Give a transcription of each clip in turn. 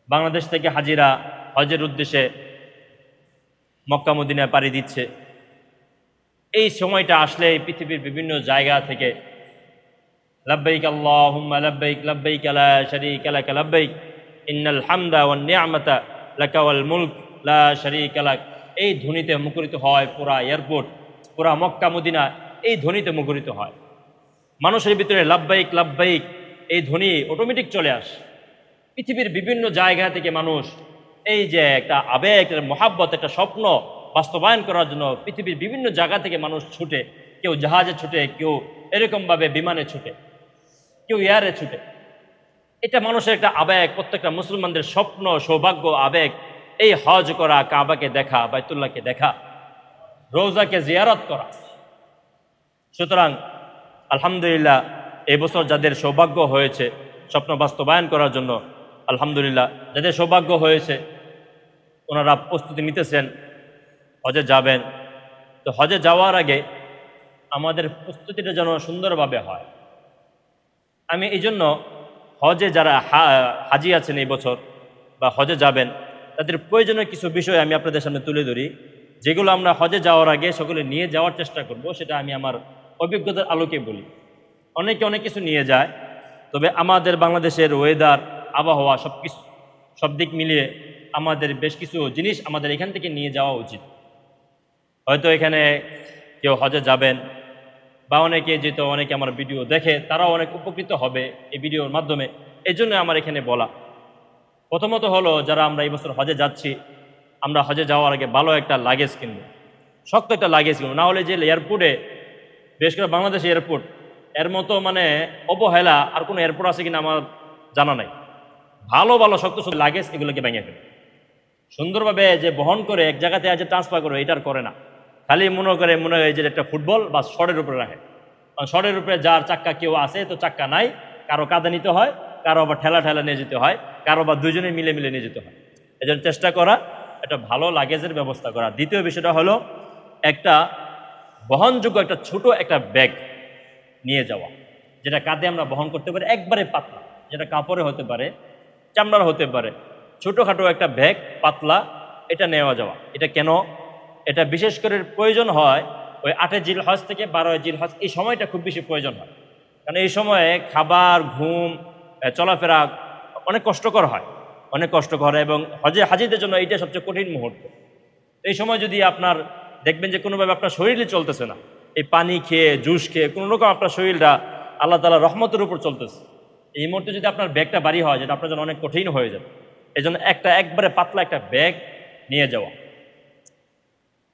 বাংলাদেশ থেকে হাজিরা হজের উদ্দেশ্যে মক্কা মদিনায় পাড়ি দিচ্ছে। এই সময়টা আসলে পৃথিবীর বিভিন্ন জায়গা থেকে লাব্বাইক আল্লাহুম্মা লাব্বাইক লাব্বাইক লা শারীকা লাক লাব্বাইক ইন্নাল হামদা ওয়ান নি'মাতা লাকা ওয়াল মুলক লা শারীকা লাক, এই ধ্বনিতে মুখরিত হয় পুরা এয়ারপোর্ট, পুরা মক্কা মদিনা এই ধ্বনিতে মুখরিত হয়। মানুষের ভিতরে লাব্বাইক লাব্বাইক এই ধ্বনি অটোমেটিক চলে আসে। পৃথিবীর বিভিন্ন জায়গা থেকে মানুষ এই যে একটা আবেগ, একটা মহাব্বত, একটা স্বপ্ন বাস্তবায়ন করার জন্য পৃথিবীর বিভিন্ন জায়গা থেকে মানুষ ছুটে। কেউ জাহাজে ছুটে, কেউ এরকমভাবে বিমানে ছুটে, কেউ এয়ারে ছুটে। এটা মানুষের একটা আবেগ, প্রত্যেকটা মুসলমানদের স্বপ্ন, সৌভাগ্য, আবেগ এই হজ করা, কাবাকে দেখা, বাইতুল্লাহকে দেখা, রোজাকে জিয়ারত করা। সুতরাং আলহামদুলিল্লাহ, এবছর যাদের সৌভাগ্য হয়েছে স্বপ্ন বাস্তবায়ন করার জন্য, আলহামদুলিল্লাহ যাদের সৌভাগ্য হয়েছে ওনারা প্রস্তুতি নিতেছেন, হজে যাবেন। তো হজে যাওয়ার আগে আমাদের প্রস্তুতিটা যেন সুন্দরভাবে হয়। আমি এই জন্য হজে যারা হাজি আছেন এই বছর বা হজে যাবেন, তাদের প্রয়োজনীয় কিছু বিষয় আমি আপনাদের সামনে তুলে ধরি, যেগুলো আমরা হজে যাওয়ার আগে সকলে নিয়ে যাওয়ার চেষ্টা করব। সেটা আমি আমার অভিজ্ঞতার আলোকে বলি। অনেকে অনেক কিছু নিয়ে যায়, তবে আমাদের বাংলাদেশের ওয়েদার, আবহাওয়া সব দিক মিলিয়ে আমাদের বেশ কিছু জিনিস আমাদের এখান থেকে নিয়ে যাওয়া উচিত। হয়তো এখানে কেউ হজে যাবেন বা অনেকে যেহেতু অনেকে আমার ভিডিও দেখে, তারাও অনেক উপকৃত হবে এই ভিডিওর মাধ্যমে। এই জন্য আমার এখানে বলা, প্রথমত হলো যারা আমরা এই বছর হজে যাচ্ছি, আমরা হজে যাওয়ার আগে ভালো একটা লাগেজ কিনবো, শক্ত একটা লাগেজ কিনবো। না হলে যে এয়ারপোর্টে, বিশেষ করে বাংলাদেশ এয়ারপোর্ট, এর মতো মানে অবহেলা আর কোনো এয়ারপোর্ট আছে কিনা আমার জানা নাই। ভালো ভালো শক্ত শক্ত লাগেজ এগুলোকে ভেঙে ফেলে, সুন্দরভাবে যে বহন করে এক জায়গাতে আজ ট্রান্সফার করে, এটার করে না। খালি মনে হয় যে একটা ফুটবল বা শর্টের উপরে রাখে। কারণ শর্টের উপরে যার চাক্কা কেউ আছে, তো চাক্কা নাই, কারো কাঁধে নিতে হয়, কারো আবার ঠেলা নিয়ে যেতে হয়, কারো আবার দুজনে মিলে নিয়ে যেতে হয়। এই জন্য চেষ্টা করা একটা ভালো লাগেজের ব্যবস্থা করা। দ্বিতীয় বিষয়টা হলো একটা বহনযোগ্য একটা ছোট একটা ব্যাগ নিয়ে যাওয়া, যেটা কাঁধে আমরা বহন করতে পারি, একবারে পাতলা, যেটা কাপড়ে হতে পারে, চামড়ার হতে পারে, ছোটোখাটো একটা ব্যাগ পাতলা, এটা নেওয়া যাওয়া। এটা কেন? এটা বিশেষ করে প্রয়োজন হয় ওই 8 জিলহজ থেকে 12 জিলহজ, এই সময়টা খুব বেশি প্রয়োজন হয়। কারণ এই সময়ে খাবার, ঘুম, চলাফেরা অনেক কষ্টকর হয়, অনেক কষ্টকর, এবং হাজিদের জন্য এইটা সবচেয়ে কঠিন মুহূর্ত। এই সময় যদি আপনার দেখবেন যে কোনোভাবে আপনার শরীরে চলতেছে না, এই পানি খেয়ে, জুস খেয়ে কোনো রকম আপনার শরীরটা আল্লাহ তাআলা রহমতের উপর চলতেছে, এই মুহূর্তে যদি আপনার ব্যাগটা ভারী হয়, যেটা আপনার জন্য অনেক কঠিন হয়ে যাবে। এই জন্য একবারে পাতলা একটা ব্যাগ নিয়ে যাওয়া,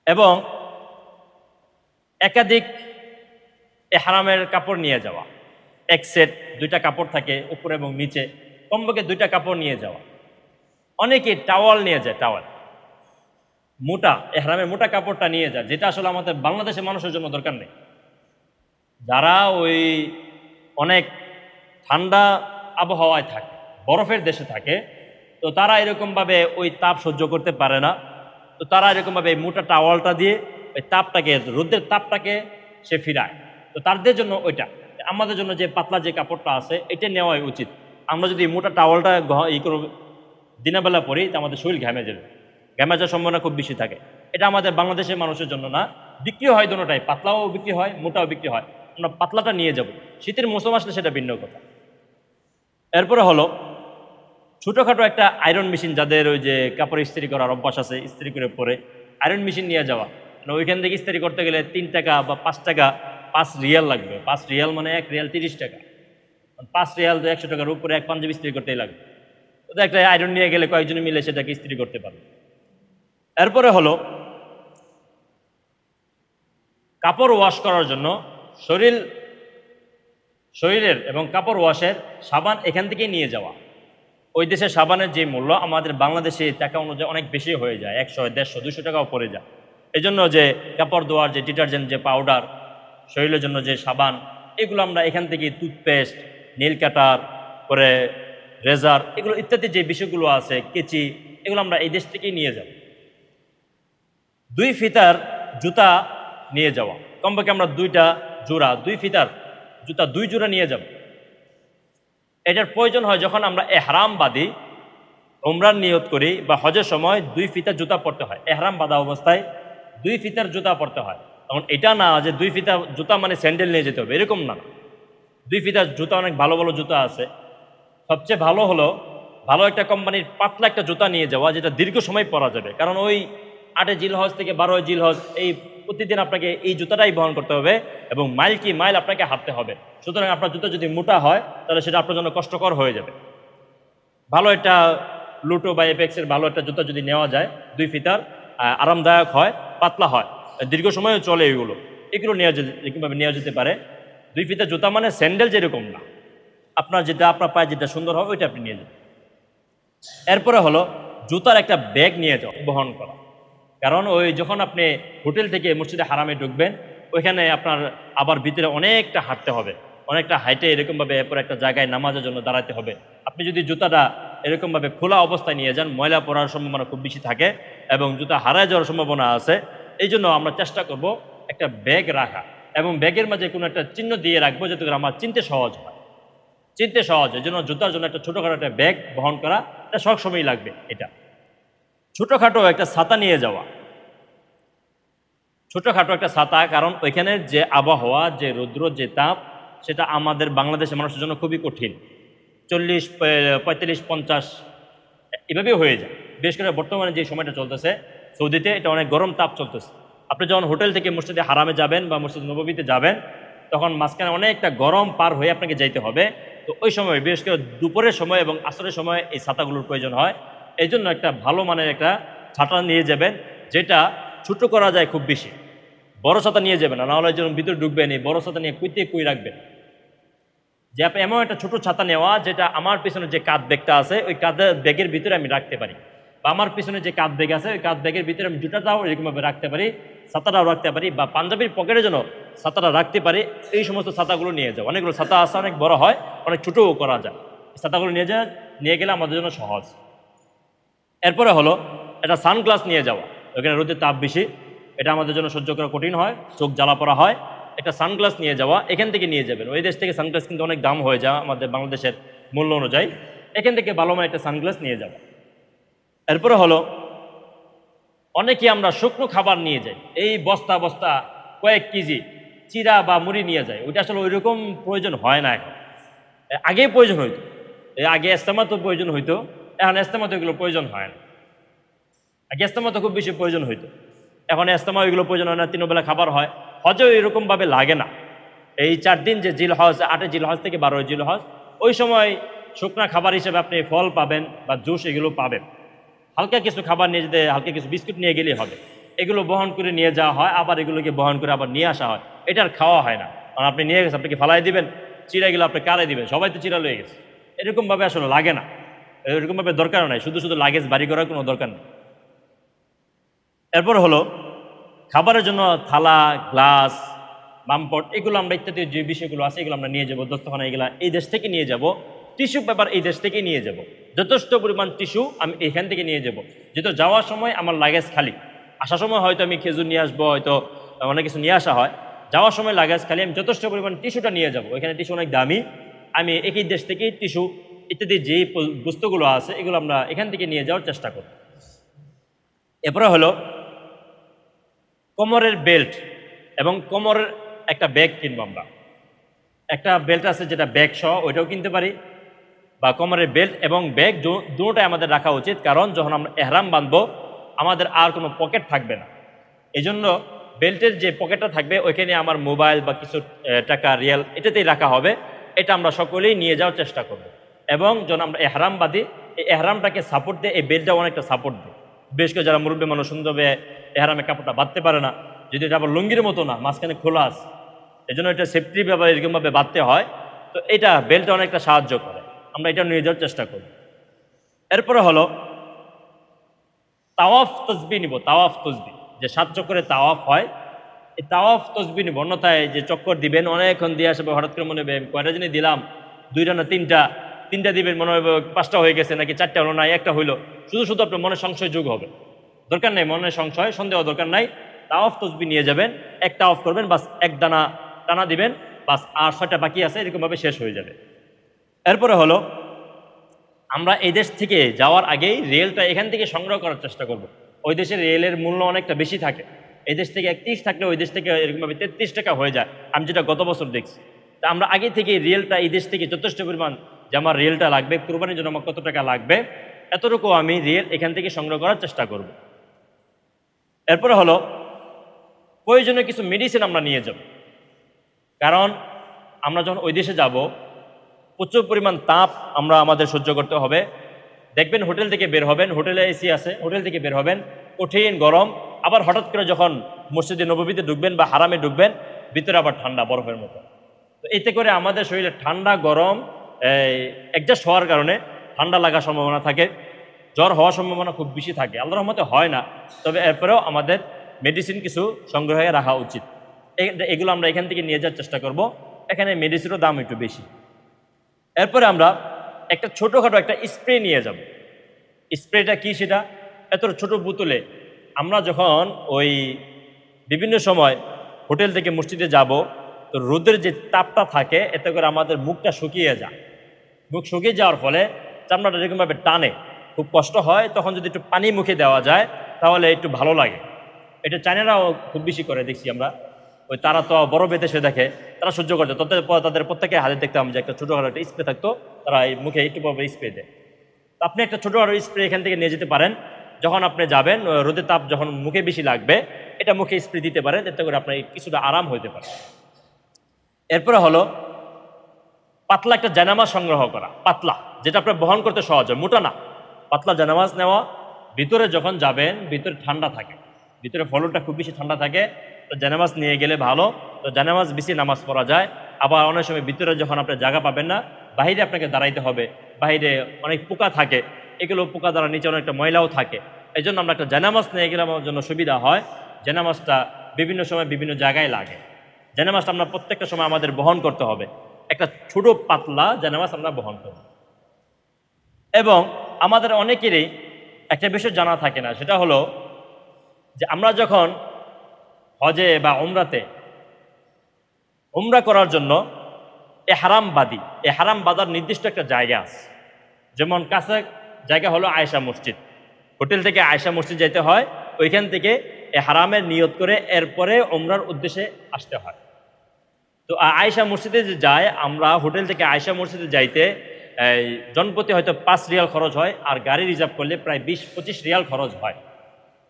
এবং একাধিক ইহরামের কাপড় নিয়ে যাওয়া। এক সেট 2টা কাপড় থাকে উপরে এবং নিচে, কমপক্ষে 2টা কাপড় নিয়ে যাওয়া। অনেকে টাওয়াল নিয়ে যায়, টাওয়াল মোটা, ইহরামের মোটা কাপড়টা নিয়ে যায়, যেটা আসলে আমাদের বাংলাদেশের মানুষের জন্য দরকার নেই। যারা ওই অনেক ঠান্ডা আবহাওয়ায় থাকে, বরফের দেশে থাকে, তো তারা এরকমভাবে ওই তাপ সহ্য করতে পারে না। তো তারা এরকমভাবে মোটা টাওয়ালটা দিয়ে ওই তাপটাকে, রোদের তাপটাকে সে ফিরায়। তো তাদের জন্য ওইটা, আমাদের জন্য যে পাতলা যে কাপড়টা আছে এটা নেওয়াই উচিত। আমরা যদি মোটা টাওয়ালটা দিনের বেলা পরি, তো আমাদের শরীর ঘামে যাবে, ঘামে যাওয়ার সম্ভাবনা খুব বেশি থাকে। এটা আমাদের বাংলাদেশের মানুষের জন্য না। বিক্রি হয় দুটোটাই, পাতলাও বিক্রি হয়, মোটাও বিক্রি হয়। আমরা পাতলাটা নিয়ে যাব, শীতের মৌসুম আসলে সেটা ভিন্ন কথা। এরপরে হলো ছোটোখাটো একটা আয়রন মেশিন, যাদের ওই যে কাপড় ইস্ত্রি করার অভ্যাস আছে, ইস্ত্রি করে পরে আয়রন মেশিন নিয়ে যাওয়া। মানে ওইখান থেকে ইস্ত্রি করতে গেলে 3 টাকা বা 5 টাকা, 5 রিয়াল লাগবে। 5 রিয়াল মানে 1 রিয়াল 30 টাকা। 5 রিয়াল তো 100 টাকার উপরে এক পাঞ্জাবি ইস্ত্রি করতেই লাগবে। তো একটা আয়রন নিয়ে গেলে কয়েকজন মিলে সেটাকে ইস্ত্রি করতে পারবে। এরপরে হলো কাপড় ওয়াশ করার জন্য শরীরের এবং কাপড় ওয়াশের সাবান এখান থেকেই নিয়ে যাওয়া। ওই দেশের সাবানের যে মূল্য আমাদের বাংলাদেশে টাকা অনুযায়ী অনেক বেশি হয়ে যায়, 100, 150, 200 টাকাও পড়ে যায়। এই জন্য যে কাপড় ধোয়ার যে ডিটারজেন্ট, যে পাউডার, শরীরের জন্য যে সাবান, এগুলো আমরা এখান থেকে, টুথপেস্ট, নীল কাটার, পরে রেজার, এগুলো ইত্যাদি যে বিষয়গুলো আছে, কেচি, এগুলো আমরা এই দেশ থেকেই নিয়ে যাব। 2 ফিতার জুতা নিয়ে যাওয়া, কমপক্ষে আমরা 2টা জোড়া, 2 ফিতার জুতা 2 জোড়া নিয়ে যাব। এটার প্রয়োজন হয় যখন আমরা এহরাম বাঁধি, উমরার নিয়ত করি বা হজের সময় 2 ফিতার জুতা পরতে হয়, এহরাম বাঁধা অবস্থায় 2 ফিতার জুতা পরতে হয়। তখন এটা না যে 2 ফিতা জুতা মানে স্যান্ডেল নিয়ে যেতে হবে, এরকম না। 2 ফিতার জুতা অনেক ভালো ভালো জুতা আছে। সবচেয়ে ভালো হলো ভালো একটা কোম্পানির পাতলা একটা জুতা নিয়ে যাওয়া, যেটা দীর্ঘ সময় পরা যাবে। কারণ ওই 8 জিলহজ থেকে 12 জিলহজ এই প্রতিদিন আপনাকে এই জুতাটাই বহন করতে হবে এবং মাইল কি মাইল আপনাকে হাঁটতে হবে। সুতরাং আপনার জুতা যদি মোটা হয় তাহলে সেটা আপনার জন্য কষ্টকর হয়ে যাবে। ভালো একটা লুটো বা এপেক্সের ভালো একটা জুতা যদি নেওয়া যায় 2 ফিতার, আরামদায়ক হয়, পাতলা হয়, দীর্ঘ সময়ও চলে, এগুলো এরকমভাবে নেওয়া যেতে পারে। 2 ফিতার জুতা মানে স্যান্ডেল যেরকম না, আপনার যেটা আপনার পায়ে যেটা সুন্দর হবে ওইটা আপনি নিয়ে যাবেন। এরপরে হলো জুতার একটা ব্যাগ নিয়ে যাও, বহন করা। কারণ ওই যখন আপনি হোটেল থেকে মসজিদে হারামে ঢুকবেন ওইখানে আপনার আবার ভিতরে অনেকটা হাঁটতে হবে, অনেকটা হাইটে এরকমভাবে এরপর একটা জায়গায় নামাজের জন্য দাঁড়াতে হবে। আপনি যদি জুতাটা এরকমভাবে খোলা অবস্থায় নিয়ে যান ময়লা পড়ার সম্ভাবনা খুব বেশি থাকে এবং জুতা হারায় যাওয়ার সম্ভাবনা আছে। এই জন্য আমরা চেষ্টা করব একটা ব্যাগ রাখা এবং ব্যাগের মাঝে কোনো একটা চিহ্ন দিয়ে রাখবো যাতে করে আমার চিনতে সহজ হয়। এই জন্য জুতার জন্য একটা ছোটোখাটো একটা ব্যাগ বহন করা, এটা সবসময়ই লাগবে। এটা ছোটোখাটো একটা ছাতা নিয়ে যাওয়া, ছোটোখাটো একটা ছাতা, কারণ ওইখানের যে আবহাওয়া, যে রৌদ্র, যে তাপ, সেটা আমাদের বাংলাদেশের মানুষের জন্য খুবই কঠিন। 40, 45, 50 এভাবেই হয়ে যায়। বিশেষ করে বর্তমানে যে সময়টা চলতেছে সৌদিতে, এটা অনেক গরম তাপ চলতেছে। আপনি যখন হোটেল থেকে মসজিদে হারামে যাবেন বা মসজিদ নববীতে যাবেন তখন মাঝখানে অনেকটা গরম পার হয়ে আপনাকে যাইতে হবে। তো ওই সময় বিশেষ করে দুপুরের সময় এবং আসরের সময় এই ছাতাগুলোর প্রয়োজন হয়। এই জন্য একটা ভালো মানের একটা ছাতা নিয়ে যাবেন, যেটা ছোটো করা যায় খুব বেশি। বড় ছাতা নিয়ে যাবেন না, নাহলে যখন ভিতরে ঢুকবেন এই বড় ছাতা নিয়ে কুই রাখবেন। যে আপনি এমন একটা ছোটো ছাতা নেওয়া যেটা আমার পিছনে যে কাঁধ ব্যাগটা আছে ওই কাঁধের ব্যাগের ভিতরে আমি রাখতে পারি, বা আমার পিছনে যে কাঁধ ব্যাগ আছে ওই কাঁধ ব্যাগের ভিতরে আমি জুতাটাও এরকমভাবে রাখতে পারি, ছাতাটাও রাখতে পারি, বা পাঞ্জাবির পকেটে যেন ছাতাটা রাখতে পারি। এই সমস্ত ছাতাগুলো নিয়ে যাও। অনেকগুলো ছাতা আছে, অনেক বড় হয়, অনেক ছোটোও করা যায়। ছাতাগুলো নিয়ে গেলে আমাদের জন্য সহজ। এরপরে হলো একটা সানগ্লাস নিয়ে যাওয়া। ওখানে রোদের তাপ বেশি, এটা আমাদের জন্য সহ্য করা কঠিন হয়, চোখ জ্বালা পড়া হয়। একটা সানগ্লাস নিয়ে যাওয়া, এখান থেকে নিয়ে যাবেন। ওই দেশ থেকে সানগ্লাস কিন্তু অনেক দাম হয়ে যায় আমাদের বাংলাদেশের মূল্য অনুযায়ী। এখান থেকে ভালো মানের একটা সানগ্লাস নিয়ে যাওয়া। এরপরে হলো অনেকে আমরা শুকনো খাবার নিয়ে যাই, এই বস্তা বস্তা কয়েক কেজি চিরা বা মুড়ি নিয়ে যায়। ওইটা আসলে ওই রকম প্রয়োজন হয় না এখন, আগে প্রয়োজন হইতো। আগে ইস্তেমাতো প্রয়োজন হইতো, এখন ইস্তেমাতো এগুলো প্রয়োজন হয় না। আগে ইস্তেমাতো খুব বেশি প্রয়োজন হইতো, এখন ইস্তেমা এগুলো প্রয়োজন হয় না। 3 বেলা খাবার হয়। হজেও এরকমভাবে লাগে না। এই 4 দিন যে জিলহজ, 8 জিলহজ থেকে 12 জিলহজ, ওই সময় শুকনা খাবার হিসেবে আপনি ফল পাবেন বা জুস এগুলো পাবেন। হালকা কিছু খাবার নিয়ে যেতে, হালকা কিছু বিস্কুট নিয়ে গেলেই হবে। এগুলো বহন করে নিয়ে যাওয়া হয়, আবার এগুলোকে বহন করে আবার নিয়ে আসা হয়। এটার খাওয়া হয় না, কারণ আপনি নিয়ে গেছেন, আপনাকে ফালাই দিবেন, চিরাগুলো আপনি কারে দিবেন, সবাই তো চিরা লয়ে গেছে। এরকমভাবে আসলে লাগে না, এরকমভাবে দরকারও নাই, শুধু শুধু লাগেজ বাড়ি করার কোনো দরকার নেই। এরপর হলো খাবারের জন্য থালা, গ্লাস, বামপট, এগুলো আমরা ইত্যাদি যে বিষয়গুলো আছে এগুলো আমরা নিয়ে যাবো। দস্তখানা এগুলো এই দেশ থেকে নিয়ে যাব। টিস্যু পেপার এই দেশ থেকে নিয়ে যাব, যথেষ্ট পরিমাণ টিস্যু আমি এখান থেকে নিয়ে যাব। যেহেতু যাওয়ার সময় আমার লাগেজ খালি, আসার সময় হয়তো আমি খেজুর নিয়ে আসবো, হয়তো অনেক কিছু নিয়ে আসা হয়। যাওয়ার সময় লাগেজ খালি, আমি যথেষ্ট পরিমাণ টিস্যুটা নিয়ে যাব। এখানে টিস্যু অনেক দামি, আমি একই দেশ থেকে টিস্যু ইত্যাদি যে বস্তুগুলো আছে এগুলো আমরা এখান থেকে নিয়ে যাওয়ার চেষ্টা করব। এরপরে হলো কোমরের বেল্ট এবং কোমরের একটা ব্যাগ কিনবো আমরা। একটা বেল্ট আছে যেটা ব্যাগ সহ, ওইটাও কিনতে পারি, বা কোমরের বেল্ট এবং ব্যাগ দুটোটাই আমাদের রাখা উচিত। কারণ যখন আমরা এহরাম বাঁধবো আমাদের আর কোনো পকেট থাকবে না। এই জন্য বেল্টের যে পকেটটা থাকবে ওইখানে আমার মোবাইল বা কিছু টাকা, রিয়াল এটাতেই রাখা হবে। এটা আমরা সকলেই নিয়ে যাওয়ার চেষ্টা করব। এবং যখন আমরা এহরাম বাঁধি এই এহরামটাকে সাপোর্ট দিয়ে এই বেল্টটা অনেকটা সাপোর্ট দেয়। বেশ করে যারা মুরব্বী মানুষ সুন্দরভাবে এহরামে কাপড়টা বাঁধতে পারে না, যদি এটা আবার লুঙ্গির মতো না, মাঝখানে খোলা আছে, এই জন্য এটা সেফটি ব্যাপারে এরকমভাবে বাঁধতে হয়। তো এটা বেল্টটা অনেকটা সাহায্য করে, আমরা এটা নিয়ে যাওয়ার চেষ্টা করব। এরপরে হলো তাওয়াফ তসবি নিব। তাওয়াফ তসবি যে 7 চক্করে তাওয়াফ হয়, এই তাওয়াফ তসবি নিব। অন্যথায় যে চক্কর দিবেন অনেকক্ষণ দিয়ে আসবে, হঠাৎ করে মনে হবে কয়টা জিনিস দিলাম, 2টা না 3টা দিবেন, মনে হবে 5টা হয়ে গেছে নাকি 4টা হলো না 1টা হইলো, শুধু শুধু আপনার মনে সংশয় যোগ হবে। দরকার নেই মনে সংশয় সন্দেহ দরকার নাই। তাওয়াফ তসবি নিয়ে যাবেন, এক তাওয়াফ করবেন, বাস এক দানা টানা দিবেন, বাস আর 6টা বাকি আছে, এরকমভাবে শেষ হয়ে যাবে। এরপরে হলো আমরা এই দেশ থেকে যাওয়ার আগেই রেলটা এখান থেকে সংগ্রহ করার চেষ্টা করব। ওই দেশের রেলের মূল্য অনেকটা বেশি থাকে, এই দেশ থেকে 31 থাকলে ওই দেশ থেকে এরকমভাবে 33 টাকা হয়ে যায়, আমি যেটা গত বছর দেখছি। তা আমরা আগে থেকে রেলটা এই দেশ থেকে যথেষ্ট পরিমাণ যে আমার রেলটা লাগবে, কুরবানির জন্য আমার কত টাকা লাগবে, এতটুকু আমি রেল এখান থেকে সংগ্রহ করার চেষ্টা করব। এরপরে হলো প্রয়োজনীয় কিছু মেডিসিন আমরা নিয়ে যাব, কারণ আমরা যখন ওই দেশে যাব প্রচুর পরিমাণ তাপ আমরা আমাদের সহ্য করতে হবে। দেখবেন হোটেল থেকে বের হবেন, হোটেলে এসি আছে, হোটেল থেকে বের হবেন কঠিন গরম, আবার হঠাৎ করে যখন মসজিদে নববীতে ঢুকবেন বা হারামে ঢুকবেন ভিতরে আবার ঠান্ডা বরফের মতো। তো এতে করে আমাদের শরীরে ঠান্ডা গরম অ্যাডজাস্ট হওয়ার কারণে ঠান্ডা লাগার সম্ভাবনা থাকে, জ্বর হওয়ার সম্ভাবনা খুব বেশি থাকে। আল্লাহর রহমতে হয় না, তবে এরপরেও আমাদের মেডিসিন কিছু সংগ্রহে রাখা উচিত। এগুলো আমরা এখান থেকে নিয়ে যাওয়ার চেষ্টা করব। এখানে মেডিসিনের দাম একটু বেশি। এরপরে আমরা একটা ছোটোখাটো একটা স্প্রে নিয়ে যাব। স্প্রেটা কি সেটা এত ছোট বোতলে আমরা যখন ওই বিভিন্ন সময় হোটেল থেকে মসজিদে যাব, তো রোদের যে তাপটা থাকে এতে করে আমাদের মুখটা শুকিয়ে যায়। মুখ শুকিয়ে যাওয়ার ফলে চামড়াটা এরকমভাবে টানে, খুব কষ্ট হয়। তখন যদি একটু পানি মুখে দেওয়া যায় তাহলে একটু ভালো লাগে। এটা চাইনারাও খুব বেশি করে দেখছি আমরা। ওই তারা তো বড় বেদেশে দেখে, তারা সহ্য করতে, তাদের প্রত্যেকের হাতে দেখতাম যে একটা ছোটোখাটো একটা স্প্রে থাকতো, তারা এই মুখে একটু স্প্রে দেয়। তো আপনি একটা ছোটোখাটো স্প্রে এখান থেকে নিয়ে যেতে পারেন। যখন আপনি যাবেন রোদের তাপ যখন মুখে বেশি লাগবে, এটা মুখে স্প্রে দিতে পারেন, এতে করে আপনার কিছুটা আরাম হইতে পারে। এরপরে হলো পাতলা একটা জায়নামাজ সংগ্রহ করা, পাতলা, যেটা আপনার বহন করতে সহজ হয়, মোটা না, পাতলা জায়নামাজ নেওয়া। ভিতরে যখন যাবেন ভিতরে ঠান্ডা থাকে, ভিতরে ফলনটা খুব বেশি ঠান্ডা থাকে, তো জায়নামাজ নিয়ে গেলে ভালো। তো জায়নামাজ বেশি নামাজ পড়া যায়। আবার অনেক সময় ভিতরে যখন আপনি জায়গা পাবেন না, বাইরে আপনাকে দাঁড়াইতে হবে, বাইরে অনেক পোকা থাকে, এগুলো পোকা দ্বারা নিচে অনেকটা ময়লাও থাকে। এই জন্য আমরা একটা জায়নামাজ নিয়ে গেলে আমার জন্য সুবিধা হয়। জায়নামাজটা বিভিন্ন সময় বিভিন্ন জায়গায় লাগে। জায়নামাজটা আমরা প্রত্যেকটা সময় আমাদের বহন করতে হবে, একটা ছোট পাতলা জায়নামাজ আমরা বহন করব। এবং আমাদের অনেকেরই একটা বিষয় জানা থাকে না, সেটা হলো যে আমরা যখন হজে বা উমরাতে উমরা করার জন্য এহরাম বাঁধি, এহরাম বাঁধার নির্দিষ্ট একটা জায়গা আছে। যেমন কাছে জায়গা হলো আয়েশা মসজিদ, হোটেল থেকে আয়েশা মসজিদ যেতে হয়, ওইখান থেকে এহরামের নিয়ত করে এরপরে উমরার উদ্দেশ্যে আসতে হয়। তো আয়েশা মসজিদে যে যায়, আমরা হোটেল থেকে আয়েশা মসজিদে যাইতে জনপ্রতি হয়তো 5 রিয়াল খরচ হয়, আর গাড়ি রিজার্ভ করলে প্রায় 20-25 রিয়াল খরচ হয়।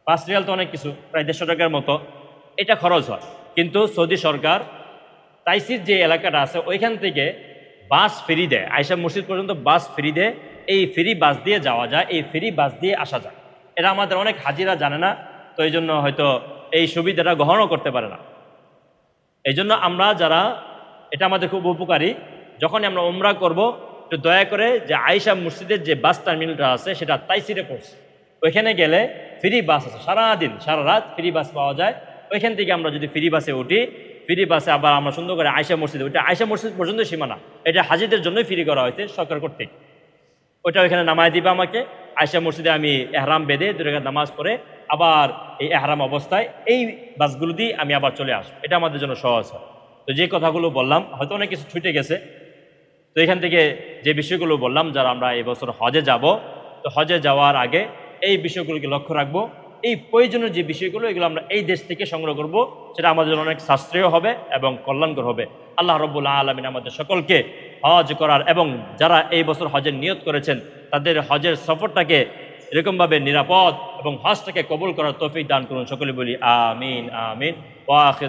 5 রিয়াল তো অনেক কিছু, প্রায় 150 টাকার মতো এটা খরচ হয়। কিন্তু সৌদি সরকার তাইসির যে এলাকাটা আছে ওইখান থেকে বাস ফ্রি দেয়, আয়েশা মসজিদ পর্যন্ত বাস ফ্রি দেয়। এই ফ্রি বাস দিয়ে যাওয়া যায়, এই ফ্রি বাস দিয়ে আসা যায়। এটা আমাদের অনেক হাজিরা জানে না, তো এই জন্য হয়তো এই সুবিধাটা গ্রহণও করতে পারে না। এই জন্য আমরা যারা, এটা আমাদের খুব উপকারী। যখনই আমরা উমরা করব, একটু দয়া করে যে আয়েশা মসজিদের যে বাস টার্মিনালটা আছে সেটা তাইসিরে পড়ছে, ওইখানে গেলে ফ্রি বাস আছে, সারাদিন সারা রাত ফ্রি বাস পাওয়া যায়। ওইখান থেকে আমরা যদি ফ্রি বাসে উঠি, ফ্রি বাসে আবার আমরা সুন্দর করে আয়েশা মসজিদে, ওইটা আয়েশা মসজিদ পর্যন্ত সীমানা, এটা হাজিদের জন্যই ফ্রি করা হয়েছে সরকার কর্তৃক। ওইটা ওইখানে নামায় দিবে আমাকে, আয়েশা মসজিদে আমি এহরাম বেঁধে 2 রাকাত নামাজ পড়ে আবার এই এহরাম অবস্থায় এই বাসগুলো দিয়ে আমি আবার চলে আসবো। এটা আমাদের জন্য সহজ হয়। তো যে কথাগুলো বললাম হয়তো অনেক কিছু ছুটে গেছে, তো এখান থেকে যে বিষয়গুলো বললাম, যারা আমরা এবছর হজে যাব, তো হজে যাওয়ার আগে এই বিষয়গুলোকে লক্ষ্য রাখবো। এই প্রয়োজনীয় যে বিষয়গুলো এগুলো আমরা এই দেশ থেকে সংগ্রহ করব, সেটা আমাদের জন্য অনেক সাশ্রয় হবে এবং কল্যাণকর হবে। আল্লাহ রাব্বুল আলামিন আমাদের সকলকে হজ করার এবং যারা এই বছর হজের নিয়ত করেছেন তাদের হজের সফরটাকে এরকমভাবে নিরাপদ এবং হজটাকে কবুল করার তৌফিক দান করুন। সকলে বলি আমিন আমিন। ওয়া আখির